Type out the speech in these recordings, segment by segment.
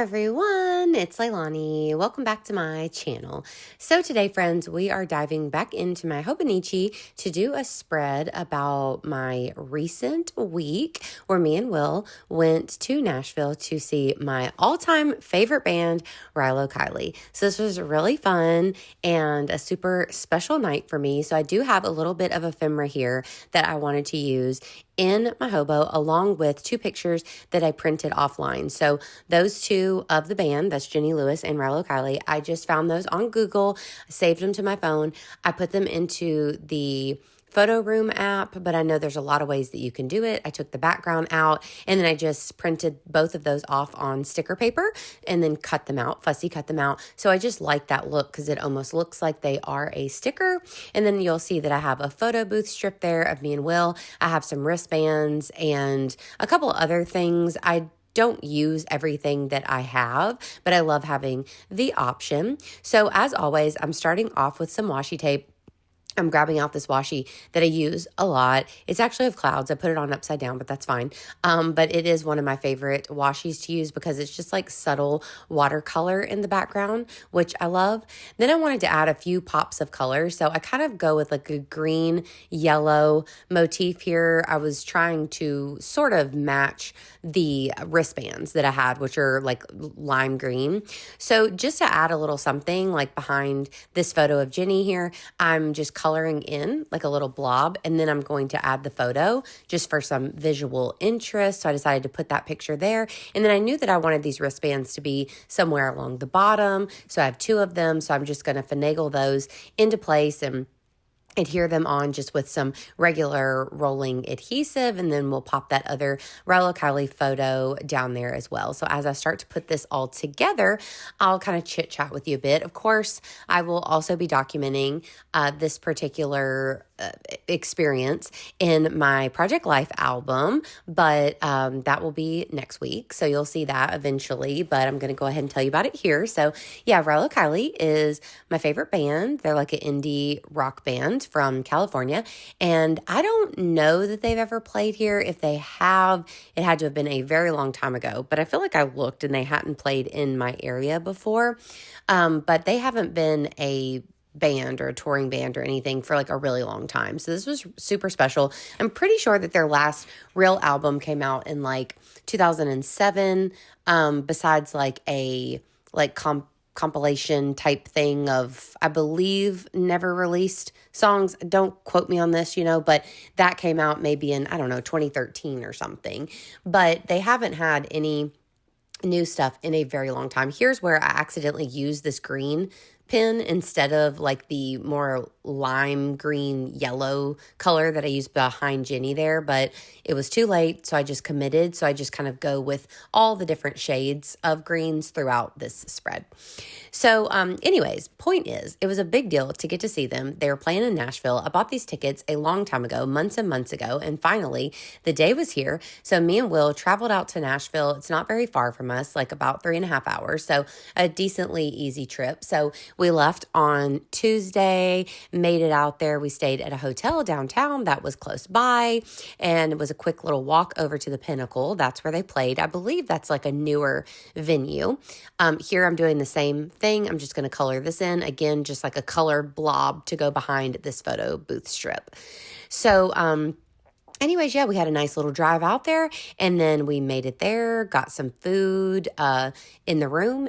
everyone, it's Leilani. Welcome back to my channel. So today, friends, we are diving back into my Hobonichi to do a spread about my recent week where me and Will went to Nashville to see my all-time favorite band, Rilo Kiley. So this was really fun and a super special night for me. So I do have a little bit of ephemera here that I wanted to use in my hobo, along with two pictures that I printed offline. So those two of the band, that's Jenny Lewis and Rilo Kiley, I just found those on Google, saved them to my phone. I put them into the photo room app, but I know there's a lot of ways that you can do it. I took the background out and then I just printed both of those off on sticker paper and then cut them out, fussy cut them out. So I just like that look because it almost looks like they are a sticker. And then you'll see that I have a photo booth strip there of me and Will. I have some wristbands and a couple other things. I don't use everything that I have, but I love having the option. So as always, I'm starting off with some washi tape. I'm grabbing out this washi that I use a lot. It's actually of clouds. I put it on upside down, but that's fine. But it is one of my favorite washis to use because it's just like subtle watercolor in the background, which I love. Then I wanted to add a few pops of color. So I kind of go with like a green, yellow motif here. I was trying to sort of match the wristbands that I had, which are like lime green. So just to add a little something like behind this photo of Jenny here, I'm just coloring in like a little blob, and then I'm going to add the photo just for some visual interest. So I decided to put that picture there. And then I knew that I wanted these wristbands to be somewhere along the bottom. So I have two of them. So I'm just going to finagle those into place and adhere them on just with some regular rolling adhesive, and then we'll pop that other Rilo Kiley photo down there as well. So as I start to put this all together, I'll kind of chit chat with you a bit. Of course, I will also be documenting this particular experience in my Project Life album, but that will be next week. So you'll see that eventually, but I'm going to go ahead and tell you about it here. So yeah, Rilo Kiley is my favorite band. They're like an indie rock band from California, and I don't know that they've ever played here. If they have, it had to have been a very long time ago, but I feel like I looked and they hadn't played in my area before, but they haven't been a band or a touring band or anything for like a really long time. So this was super special. I'm pretty sure that their last real album came out in like 2007, besides like a compilation type thing of, I believe, never released songs. Don't quote me on this, but that came out maybe in, I don't know, 2013 or something. But they haven't had any new stuff in a very long time. Here's where I accidentally used this green pen instead of like the more lime green yellow color that I used behind Jenny there, but it was too late, so I just committed. So I just kind of go with all the different shades of greens throughout this spread. So anyways, point is, it was a big deal to get to see them. They were playing in Nashville. I bought these tickets a long time ago, months and months ago, and finally the day was here. So me and Will traveled out to Nashville. It's not very far from us, like about 3.5 hours, so a decently easy trip. So we left on Tuesday, made it out there. We stayed at a hotel downtown that was close by, and it was a quick little walk over to the Pinnacle. That's where they played. I believe that's like a newer venue. Here I'm doing the same thing. I'm just going to color this in. Again, just like a colored blob to go behind this photo booth strip. So, anyways, yeah, we had a nice little drive out there, and then we made it there, got some food in the room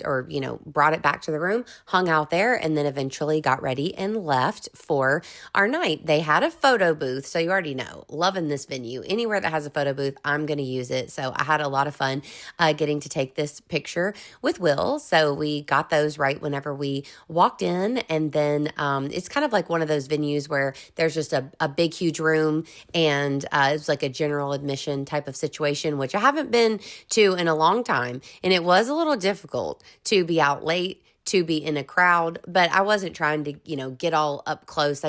or brought it back to the room, hung out there, and then eventually got ready and left for our night. They had a photo booth, so you already know, loving this venue. Anywhere that has a photo booth, I'm going to use it. So I had a lot of fun getting to take this picture with Will. So we got those right whenever we walked in, and then it's kind of like one of those venues where there's just a big, huge room, and it was like a general admission type of situation, which I haven't been to in a long time. And it was a little difficult to be out late to be in a crowd, but I wasn't trying to, get all up close.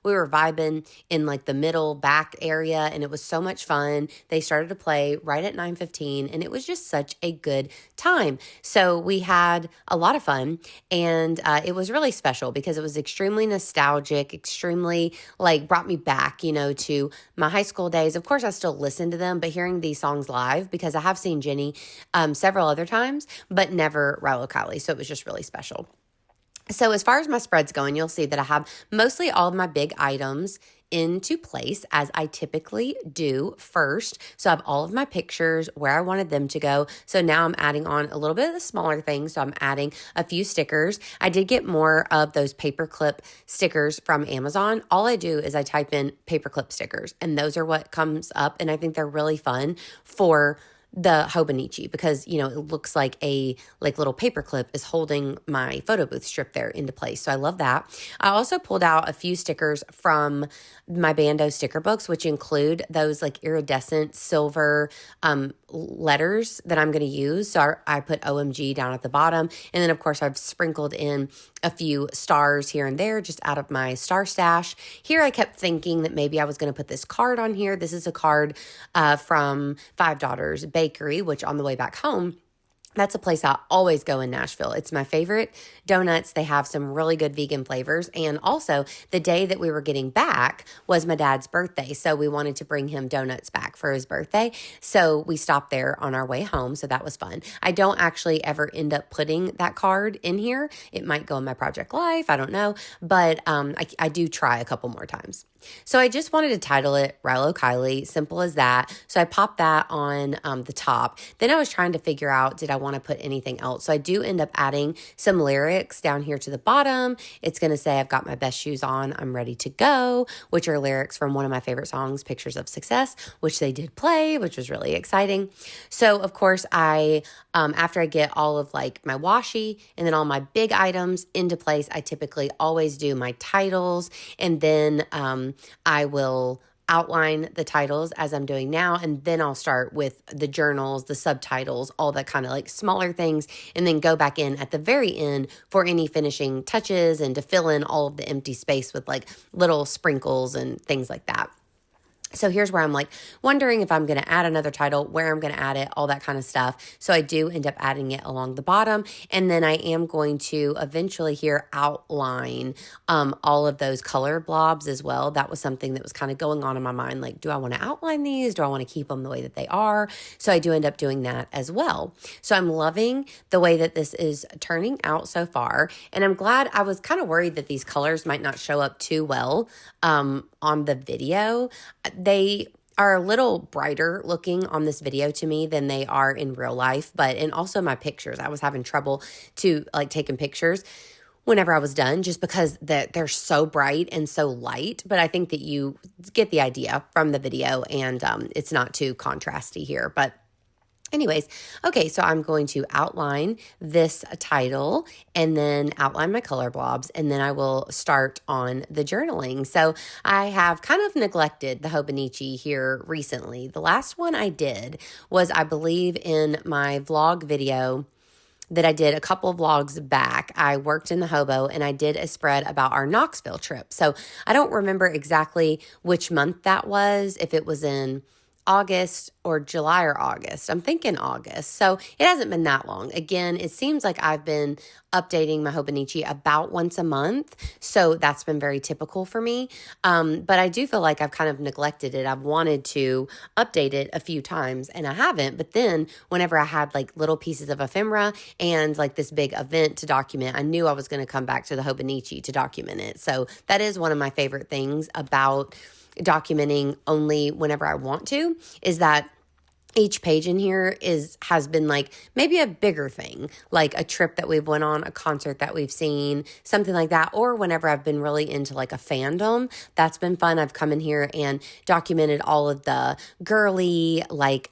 We were vibing in like the middle back area, and it was so much fun. They started to play right at 9:15, and it was just such a good time. So we had a lot of fun, and it was really special because it was extremely nostalgic, extremely like brought me back, to my high school days. Of course, I still listen to them, but hearing these songs live, because I have seen Jenny several other times, but never Rilo Kiley. So it was just really special. So as far as my spreads going, you'll see that I have mostly all of my big items into place as I typically do first. So I have all of my pictures where I wanted them to go. So now I'm adding on a little bit of the smaller things. So I'm adding a few stickers. I did get more of those paperclip stickers from Amazon. All I do is I type in paperclip stickers, and those are what comes up. And I think they're really fun for the Hobonichi because, it looks like a little paperclip is holding my photo booth strip there into place. So I love that. I also pulled out a few stickers from my Bando sticker books, which include those like iridescent silver letters that I'm going to use. So I put OMG down at the bottom. And then of course I've sprinkled in a few stars here and there just out of my star stash. Here I kept thinking that maybe I was going to put this card on here. This is a card from Five Daughters Bakery, which on the way back home, that's a place I always go in Nashville. It's my favorite donuts. They have some really good vegan flavors. And also, the day that we were getting back was my dad's birthday. So we wanted to bring him donuts back for his birthday. So we stopped there on our way home. So that was fun. I don't actually ever end up putting that card in here. It might go in my Project Life. I don't know. But I do try a couple more times. So I just wanted to title it Rilo Kiley, simple as that. So I popped that on the top. Then I was trying to figure out, did I want to put anything else? So I do end up adding some lyrics down here to the bottom. It's going to say, I've got my best shoes on, I'm ready to go, which are lyrics from one of my favorite songs, Pictures of Success, which they did play, which was really exciting. So of course after I get all of like my washi and then all my big items into place, I typically always do my titles, and then I will outline the titles as I'm doing now, and then I'll start with the journals, the subtitles, all that kind of like smaller things, and then go back in at the very end for any finishing touches and to fill in all of the empty space with like little sprinkles and things like that. So here's where I'm like wondering if I'm going to add another title, where I'm going to add it, all that kind of stuff. So I do end up adding it along the bottom. And then I am going to eventually here outline all of those color blobs as well. That was something that was kind of going on in my mind. Like, do I want to outline these? Do I want to keep them the way that they are? So I do end up doing that as well. So I'm loving the way that this is turning out so far. And I'm glad. I was kind of worried that these colors might not show up too well on the video. They are a little brighter looking on this video to me than they are in real life, and also my pictures. I was having trouble to like taking pictures whenever I was done just because they're so bright and so light, but I think that you get the idea from the video, and it's not too contrasty here, but anyways, okay, so I'm going to outline this title and then outline my color blobs, and then I will start on the journaling. So I have kind of neglected the Hobonichi here recently. The last one I did was, I believe, in my vlog video that I did a couple of vlogs back. I worked in the Hobo and I did a spread about our Knoxville trip. So I don't remember exactly which month that was, if it was in August or July or August. I'm thinking August. So it hasn't been that long. Again, it seems like I've been updating my Hobonichi about once a month. So that's been very typical for me. But I do feel like I've kind of neglected it. I've wanted to update it a few times and I haven't. But then whenever I had like little pieces of ephemera and like this big event to document, I knew I was going to come back to the Hobonichi to document it. So that is one of my favorite things about documenting only whenever I want to, is that each page in here has been like maybe a bigger thing, like a trip that we've went on, a concert that we've seen, something like that. Or whenever I've been really into like a fandom, that's been fun. I've come in here and documented all of the girly like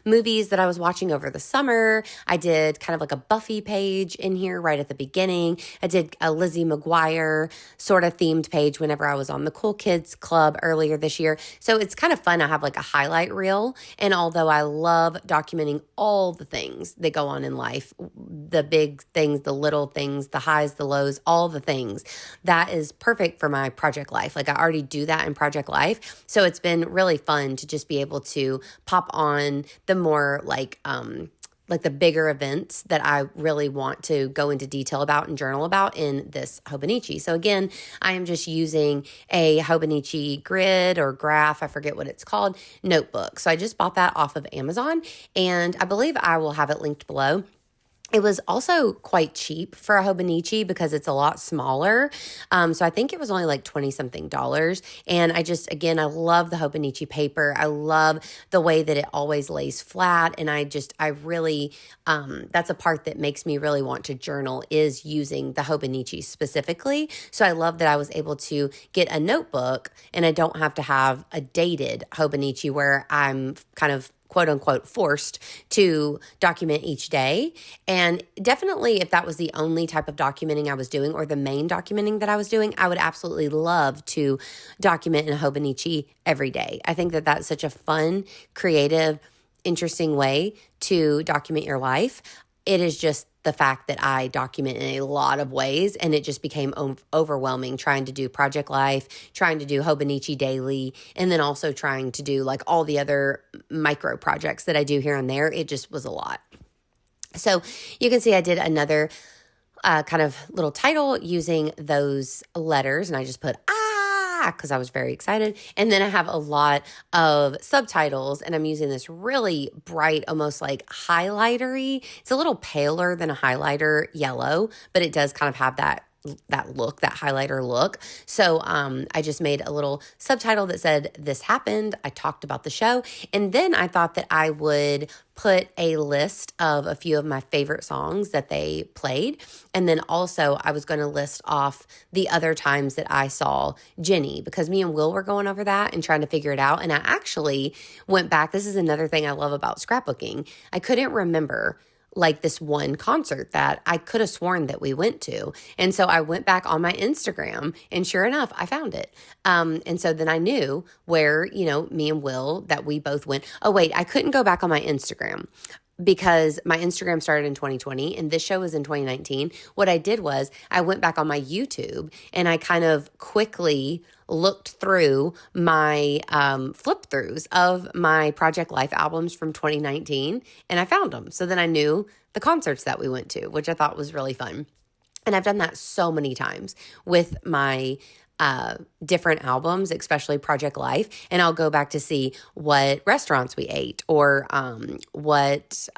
movies that I was watching over the summer. I did kind of like a Buffy page in here right at the beginning. I did a Lizzie McGuire sort of themed page whenever I was on the Cool Kids Club earlier this year. So it's kind of fun. I have like a highlight reel, and although although I love documenting all the things that go on in life, the big things, the little things, the highs, the lows, all the things, that is perfect for my project life. Like I already do that in project life. So it's been really fun to just be able to pop on the more like the bigger events that I really want to go into detail about and journal about in this Hobonichi. So again, I am just using a Hobonichi grid or graph, I forget what it's called, notebook. So I just bought that off of Amazon, and I believe I will have it linked below. It was also quite cheap for a Hobonichi because it's a lot smaller. So I think it was only like 20 something dollars. And again, I love the Hobonichi paper. I love the way that it always lays flat. And I really, that's a part that makes me really want to journal, is using the Hobonichi specifically. So I love that I was able to get a notebook and I don't have to have a dated Hobonichi where I'm kind of quote unquote forced to document each day. And definitely if that was the only type of documenting I was doing, or the main documenting that I was doing, I would absolutely love to document in a Hobonichi every day. I think that that's such a fun, creative, interesting way to document your life. It is just the fact that I document in a lot of ways, and it just became overwhelming trying to do project life, trying to do Hobonichi daily, and then also trying to do like all the other micro projects that I do here and there. It just was a lot. So you can see I did another kind of little title using those letters, and I just put because I was very excited. And then I have a lot of subtitles, and I'm using this really bright, almost like highlightery. It's a little paler than a highlighter yellow, but it does kind of have that look, that highlighter look. So I just made a little subtitle that said, "This happened." I talked about the show. And then I thought that I would put a list of a few of my favorite songs that they played. And then also I was going to list off the other times that I saw Jenny, because me and Will were going over that and trying to figure it out. And I actually went back. This is another thing I love about scrapbooking. I couldn't remember like this one concert that I could have sworn that we went to. And so I went back on my Instagram, and sure enough, I found it. And so then I knew where, me and Will, that we both went. Oh, wait, I couldn't go back on my Instagram because my Instagram started in 2020 and this show was in 2019. What I did was I went back on my YouTube and I kind of quickly looked through my flip throughs of my Project Life albums from 2019, and I found them. So then I knew the concerts that we went to, which I thought was really fun. And I've done that so many times with my different albums, especially Project Life. And I'll go back to see what restaurants we ate, or what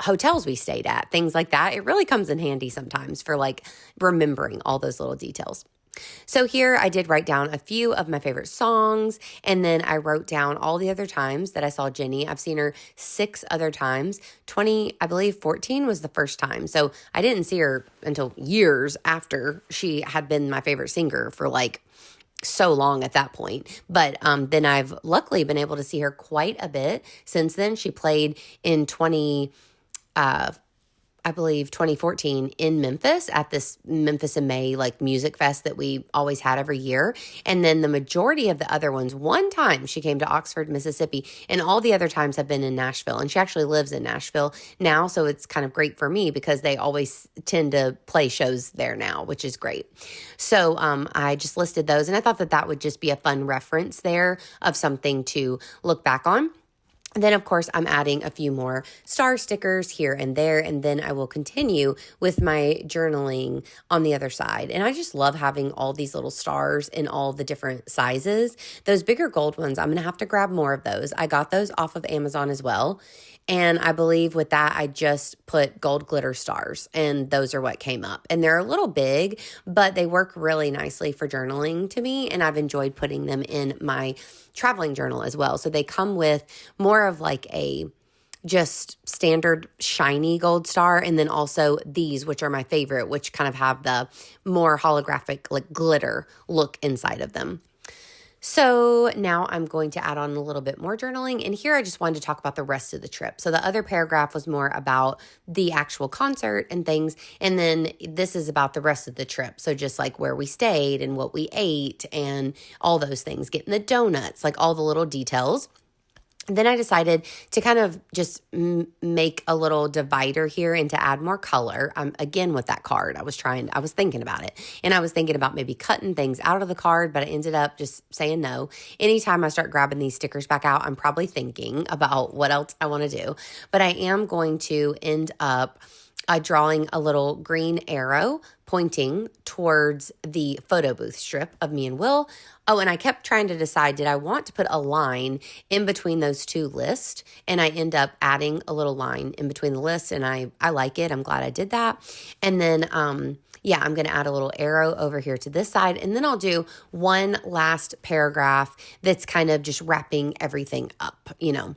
hotels we stayed at, things like that. It really comes in handy sometimes for like remembering all those little details. So here I did write down a few of my favorite songs, and then I wrote down all the other times that I saw Jenny. I've seen her 6 other times. 14 was the first time. So I didn't see her until years after she had been my favorite singer for like so long at that point. But then I've luckily been able to see her quite a bit since then. She played in 2014 in Memphis at this Memphis in May like music fest that we always had every year. And then the majority of the other ones, one time she came to Oxford, Mississippi, and all the other times have been in Nashville. And she actually lives in Nashville now, so it's kind of great for me because they always tend to play shows there now, which is great. So I just listed those, and I thought that that would just be a fun reference there of something to look back on. Then, of course, I'm adding a few more star stickers here and there, and then I will continue with my journaling on the other side. And I just love having all these little stars in all the different sizes. Those bigger gold ones, I'm going to have to grab more of those. I got those off of Amazon as well. And I believe with that, I just put gold glitter stars, and those are what came up. And they're a little big, but they work really nicely for journaling to me, and I've enjoyed putting them in my traveling journal as well. So they come with more of like a just standard shiny gold star, and then also these, which are my favorite, which kind of have the more holographic like glitter look inside of them. So now I'm going to add on a little bit more journaling. And here I just wanted to talk about the rest of the trip. So the other paragraph was more about the actual concert and things. And then this is about the rest of the trip. So just like where we stayed and what we ate and all those things, getting the donuts, like all the little details. Then I decided to kind of just make a little divider here and to add more color. Again, with that card, I was thinking about it. And I was thinking about maybe cutting things out of the card, but I ended up just saying no. Anytime I start grabbing these stickers back out, I'm probably thinking about what else I want to do. But I am going to end up drawing a little green arrow pointing towards the photo booth strip of me and Will. Oh, and I kept trying to decide, did I want to put a line in between those two lists? And I end up adding a little line in between the lists, and I like it. I'm glad I did that. And then, yeah, I'm going to add a little arrow over here to this side, and then I'll do one last paragraph that's kind of just wrapping everything up, you know.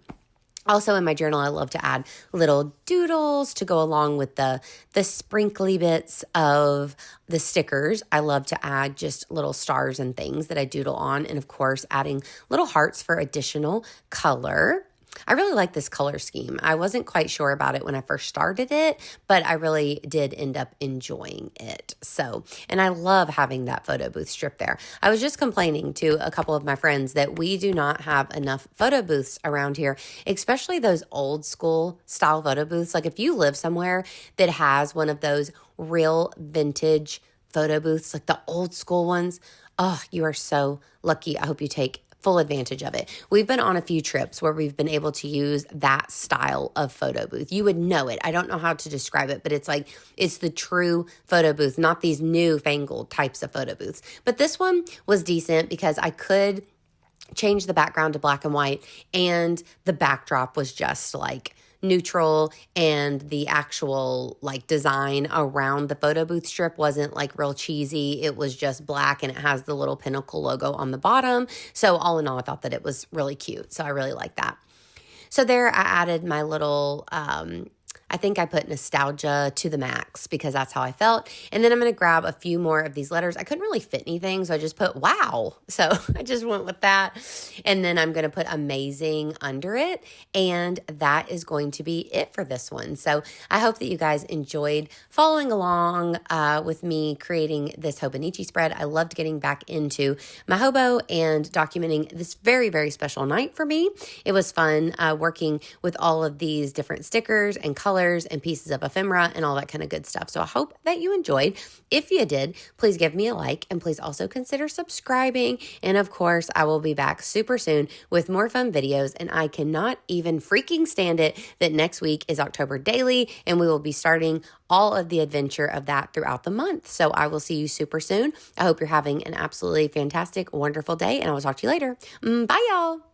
Also in my journal, I love to add little doodles to go along with the sprinkly bits of the stickers. I love to add just little stars and things that I doodle on. And of course, adding little hearts for additional color. I really like this color scheme. I wasn't quite sure about it when I first started it, but I really did end up enjoying it. So, and I love having that photo booth strip there. I was just complaining to a couple of my friends that we do not have enough photo booths around here, especially those old school style photo booths. Like if you live somewhere that has one of those real vintage photo booths, like the old school ones, oh, you are so lucky. I hope you take full advantage of it. We've been on a few trips where we've been able to use that style of photo booth. You would know it. I don't know how to describe it, but it's like, it's the true photo booth, not these newfangled types of photo booths. But this one was decent because I could change the background to black and white, and the backdrop was just like neutral, and the actual like design around the photo booth strip wasn't like real cheesy. It was just black, and it has the little Pinnacle logo on the bottom. So all in all, I thought that it was really cute. So I really like that. So there I added my little, I think I put nostalgia to the max because that's how I felt. And then I'm going to grab a few more of these letters. I couldn't really fit anything, so I just put wow. So I just went with that. And then I'm going to put amazing under it. And that is going to be it for this one. So I hope that you guys enjoyed following along with me creating this Hobonichi spread. I loved getting back into my hobo and documenting this very, very special night for me. It was fun working with all of these different stickers and colors and pieces of ephemera and all that kind of good stuff. So I hope that you enjoyed. If you did, please give me a like, and please also consider subscribing. And of course, I will be back super soon with more fun videos, and I cannot even freaking stand it that next week is October Daily, and we will be starting all of the adventure of that throughout the month. So I will see you super soon. I hope you're having an absolutely fantastic, wonderful day, and I will talk to you later. Bye, y'all.